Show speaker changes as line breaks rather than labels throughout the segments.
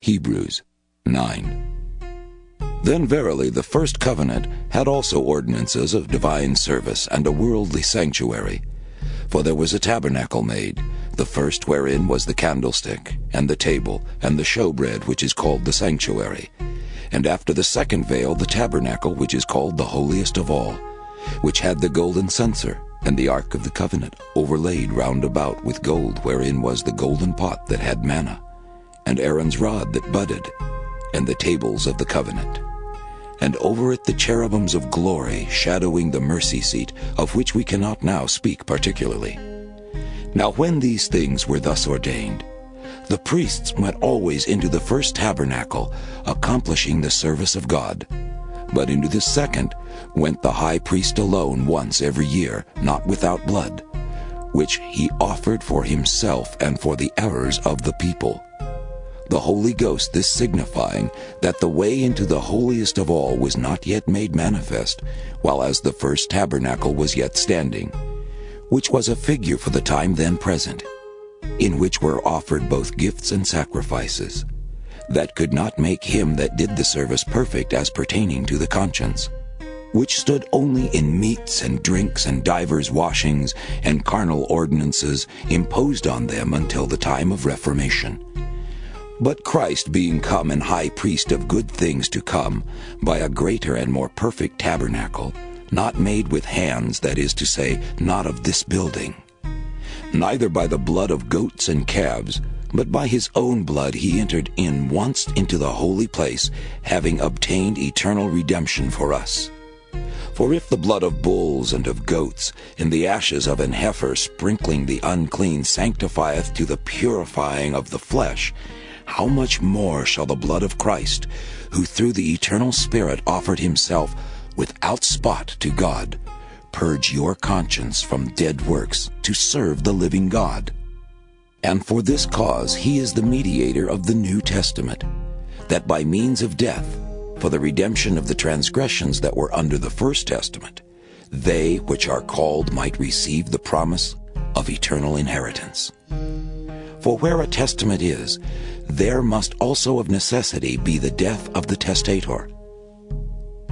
Hebrews 9. Then verily the first covenant had also ordinances of divine service and a worldly sanctuary. For there was a tabernacle made, the first wherein was the candlestick, and the table, and the showbread which is called the sanctuary. And after the second veil the tabernacle which is called the holiest of all, which had the golden censer, and the ark of the covenant, overlaid round about with gold, wherein was the golden pot that had manna, and Aaron's rod that budded, and the tables of the covenant. And over it the cherubims of glory, shadowing the mercy seat, of which we cannot now speak particularly. Now when these things were thus ordained, the priests went always into the first tabernacle, accomplishing the service of God. But into the second went the high priest alone once every year, not without blood, which he offered for himself and for the errors of the people. The Holy Ghost this signifying, that the way into the holiest of all was not yet made manifest, while as the first tabernacle was yet standing, which was a figure for the time then present, in which were offered both gifts and sacrifices, that could not make him that did the service perfect as pertaining to the conscience, which stood only in meats and drinks and divers washings and carnal ordinances imposed on them until the time of Reformation. But Christ being come an high priest of good things to come, by a greater and more perfect tabernacle, not made with hands, that is to say, not of this building, neither by the blood of goats and calves, but by his own blood he entered in once into the holy place, having obtained eternal redemption for us. For if the blood of bulls and of goats, and the ashes of an heifer sprinkling the unclean, sanctifieth to the purifying of the flesh, how much more shall the blood of Christ, who through the eternal Spirit offered himself without spot to God, purge your conscience from dead works to serve the living God? And for this cause he is the mediator of the New Testament, that by means of death, for the redemption of the transgressions that were under the first testament, they which are called might receive the promise of eternal inheritance. For where a testament is, there must also of necessity be the death of the testator.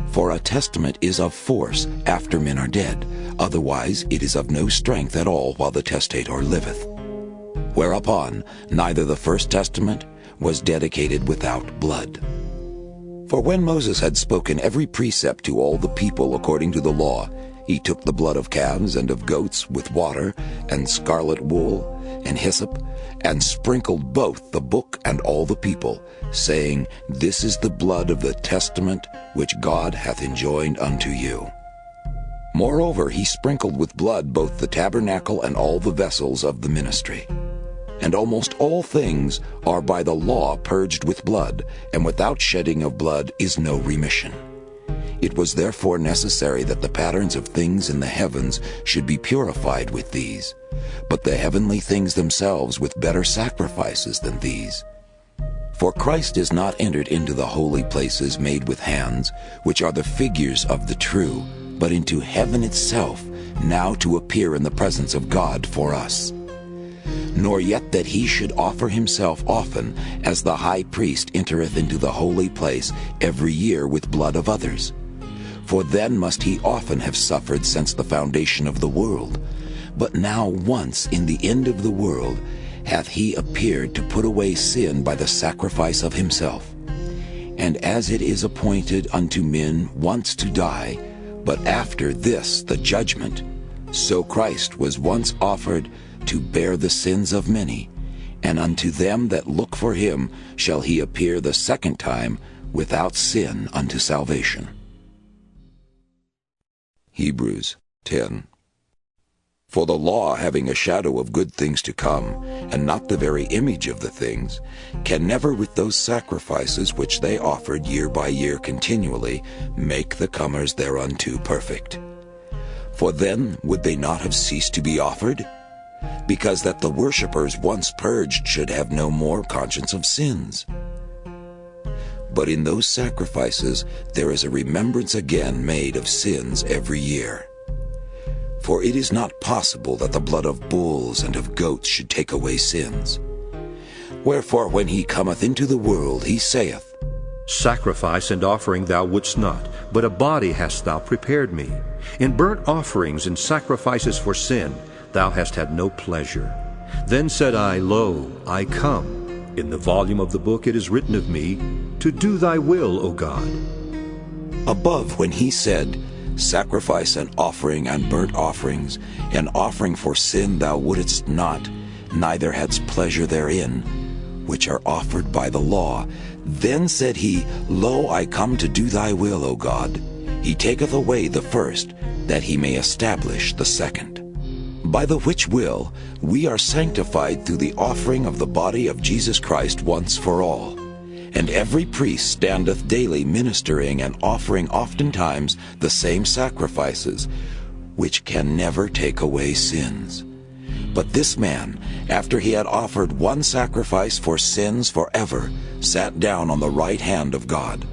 For a testament is of force after men are dead, otherwise it is of no strength at all while the testator liveth. Whereupon neither the first testament was dedicated without blood. For when Moses had spoken every precept to all the people according to the law, he took the blood of calves and of goats with water, and scarlet wool, and hyssop, and sprinkled both the book and all the people, saying, This is the blood of the testament which God hath enjoined unto you. Moreover he sprinkled with blood both the tabernacle and all the vessels of the ministry. And almost all things are by the law purged with blood, and without shedding of blood is no remission. It was therefore necessary that the patterns of things in the heavens should be purified with these, but the heavenly things themselves with better sacrifices than these. For Christ is not entered into the holy places made with hands, which are the figures of the true, but into heaven itself, now to appear in the presence of God for us. Nor yet that he should offer himself often, as the high priest entereth into the holy place every year with blood of others. For then must he often have suffered since the foundation of the world. But now once in the end of the world hath he appeared to put away sin by the sacrifice of himself. And as it is appointed unto men once to die, but after this the judgment, so Christ was once offered to bear the sins of many, and unto them that look for him shall he appear the second time without sin unto salvation. Hebrews 10. For the law, having a shadow of good things to come, and not the very image of the things, can never with those sacrifices which they offered year by year continually make the comers thereunto perfect. For then would they not have ceased to be offered? Because that the worshippers once purged should have no more conscience of sins. But in those sacrifices there is a remembrance again made of sins every year. For it is not possible that the blood of bulls and of goats should take away sins. Wherefore when he cometh into the world, he saith,
Sacrifice and offering thou wouldst not, but a body hast thou prepared me. In burnt offerings and sacrifices for sin thou hast had no pleasure. Then said I, Lo, I come. In the volume of the book it is written of me, to do thy will, O God.
Above when he said, Sacrifice and offering and burnt offerings, and offering for sin thou wouldest not, neither hadst pleasure therein, which are offered by the law. Then said he, Lo, I come to do thy will, O God. He taketh away the first, that he may establish the second. By the which will we are sanctified through the offering of the body of Jesus Christ once for all. And every priest standeth daily ministering and offering oftentimes the same sacrifices, which can never take away sins. But this man, after he had offered one sacrifice for sins forever, sat down on the right hand of God,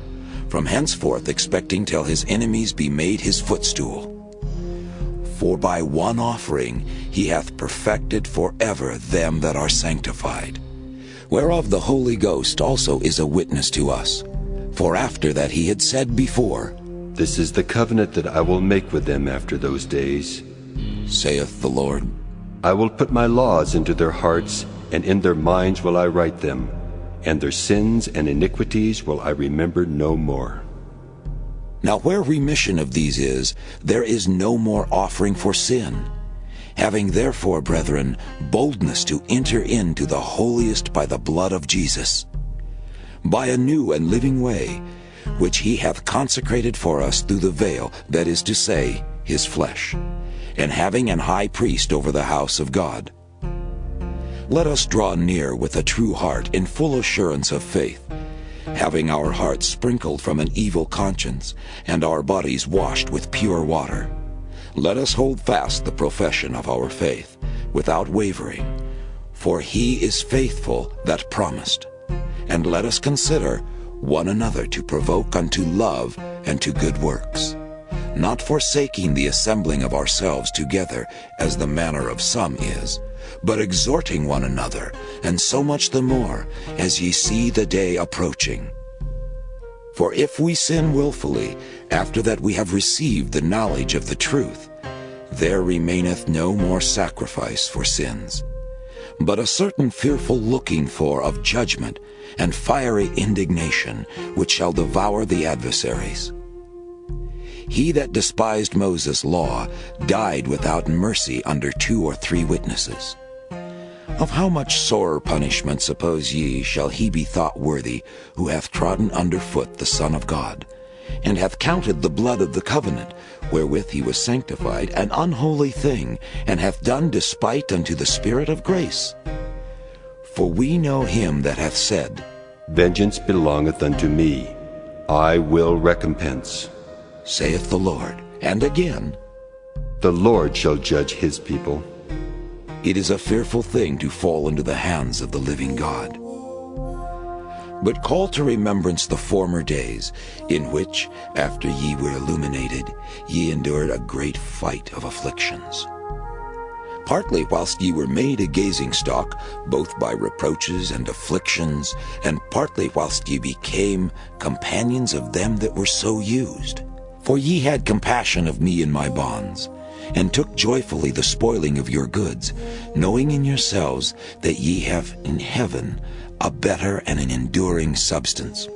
from henceforth expecting till his enemies be made his footstool. For by one offering he hath perfected forever them that are sanctified. Whereof the Holy Ghost also is a witness to us. For after that he had said before,
This is the covenant that I will make with them after those days,
saith the Lord.
I will put my laws into their hearts, and in their minds will I write them, and their sins and iniquities will I remember no more.
Now where remission of these is, there is no more offering for sin. Having therefore, brethren, boldness to enter into the holiest by the blood of Jesus, by a new and living way, which he hath consecrated for us through the veil, that is to say, his flesh, and having an high priest over the house of God. Let us draw near with a true heart in full assurance of faith, having our hearts sprinkled from an evil conscience, and our bodies washed with pure water. Let us hold fast the profession of our faith, without wavering, for he is faithful that promised. And let us consider one another to provoke unto love and to good works, not forsaking the assembling of ourselves together, as the manner of some is, but exhorting one another, and so much the more, as ye see the day approaching. For if we sin wilfully, after that we have received the knowledge of the truth, there remaineth no more sacrifice for sins, but a certain fearful looking for of judgment and fiery indignation, which shall devour the adversaries. He that despised Moses' law died without mercy under 2 or 3 witnesses. Of how much sorer punishment, suppose ye, shall he be thought worthy, who hath trodden under foot the Son of God, and hath counted the blood of the covenant, wherewith he was sanctified, an unholy thing, and hath done despite unto the Spirit of grace? For we know him that hath said,
Vengeance belongeth unto me, I will recompense,
saith the Lord. And again,
The Lord shall judge his people.
It is a fearful thing to fall into the hands of the living God. But call to remembrance the former days, in which, after ye were illuminated, ye endured a great fight of afflictions. Partly whilst ye were made a gazing-stock, both by reproaches and afflictions, and partly whilst ye became companions of them that were so used. For ye had compassion of me in my bonds, and took joyfully the spoiling of your goods, knowing in yourselves that ye have in heaven a better and an enduring substance.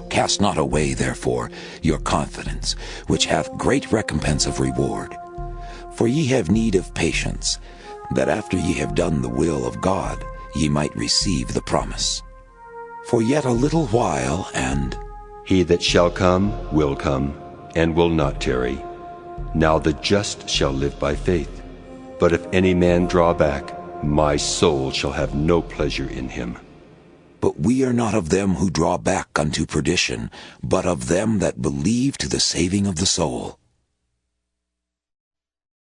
Cast not away, therefore, your confidence, which hath great recompense of reward. For ye have need of patience, that after ye have done the will of God, ye might receive the promise. For yet a little while, and
He that shall come, and will not tarry. Now the just shall live by faith. But if any man draw back, my soul shall have no pleasure in him.
But we are not of them who draw back unto perdition, but of them that believe to the saving of the soul.